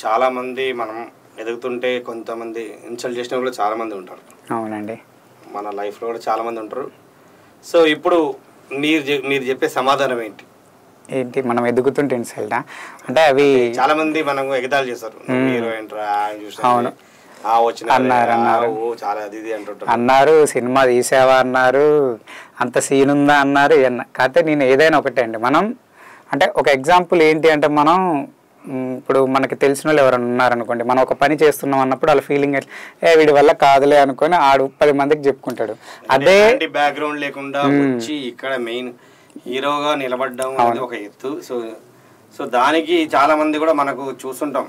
చాలామంది మనం ఎదుగుతుంటే కొంతమంది ఇన్సల్ట్ చేసిన కూడా చాలామంది ఉంటారు. అవునండి. మన లైఫ్లో కూడా చాలామంది ఉంటారు. సో ఇప్పుడు మీరు చెప్పే సమాధానం ఏంటి? ఏంటి మనం ఎదుగుతుంటే ఇన్సల్టా? అంటే అవి చాలామంది మనం ఎగతాళి చేస్తారు. హీరోయిన్ రా అవును వచ్చిన అన్నారు చాలా అది ఇది అంటుంటారు. అన్నారు, సినిమా తీసావా అన్నారు, అంత సీన్ ఉందా అన్నారు. కాకపోతే నేను ఏదైనా ఒకటే అండి, మనం అంటే ఒక ఎగ్జాంపుల్ ఏంటి అంటే మనం ఇప్పుడు మనకి తెలిసిన వాళ్ళు ఎవరైనా ఉన్నారనుకోండి, మనం ఒక పని చేస్తున్నాం అన్నప్పుడు వాళ్ళ ఫీలింగ్ వీడి వల్ల కాదులే అనుకొని ఆడు 10 మందికి చెప్పుకుంటాడు. అదే బ్యాక్గ్రౌండ్ లేకుండా వచ్చి ఇక్కడ మెయిన్ హీరోగా నిలబడడం అనేది ఒక ఎత్తు. సో దానికి చాలా మంది కూడా మనకు చూస్తుంటాం,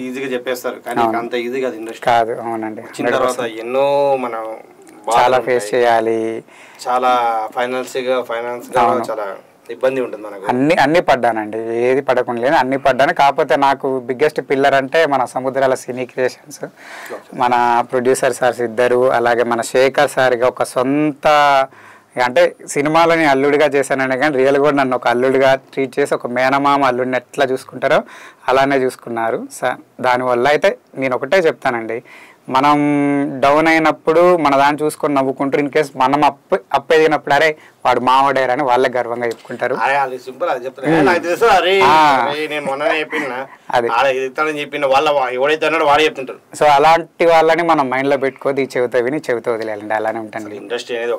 ఈజీగా చెప్పేస్తారు, కానీ అంత ఈజీ కాదు ఇండస్ట్రీ కాదు. అవునండి. వచ్చిన తర్వాత ఎన్నో మనం చాలా ఫేస్ చేయాలి, చాలా ఫైనాన్స్ గా చాలా ఇబ్బంది ఉంటుంది మనకు. అన్ని పడ్డానండి, ఏది పడకుండా లేదు, అన్ని పడ్డాను. కాకపోతే నాకు బిగ్గెస్ట్ పిల్లర్ అంటే మన సముద్రాల సినీ క్రియేషన్స్, మన ప్రొడ్యూసర్ సార్స్ ఇద్దరు, అలాగే మన శేఖర్ సార్గా ఒక సొంత అంటే సినిమాలని అల్లుడిగా చేశాననే కానీ రియల్ కూడా నన్ను ఒక అల్లుడిగా ట్రీట్ చేసి ఒక మేనమామ అల్లుడిని ఎట్లా చూసుకుంటారో అలానే చూసుకున్నారు సార్. దానివల్ల అయితే నేను ఒకటే చెప్తానండి, మనం డౌన్ అయినప్పుడు మన దాన్ని చూసుకొని నవ్వుకుంటారు. ఇన్ కేసు మనం అప్పేదినప్పుడు అరే వాడు మావాడేరా అని వాళ్ళే గర్వంగా చెప్పుకుంటారు. సో అలాంటి వాళ్ళని మనం మైండ్ లో పెట్టుకోది, చెవితో విని చెవితో వదిలేయాలండి. అలానే ఉంటుంది. ఇండస్ట్రీ అనేది ఒక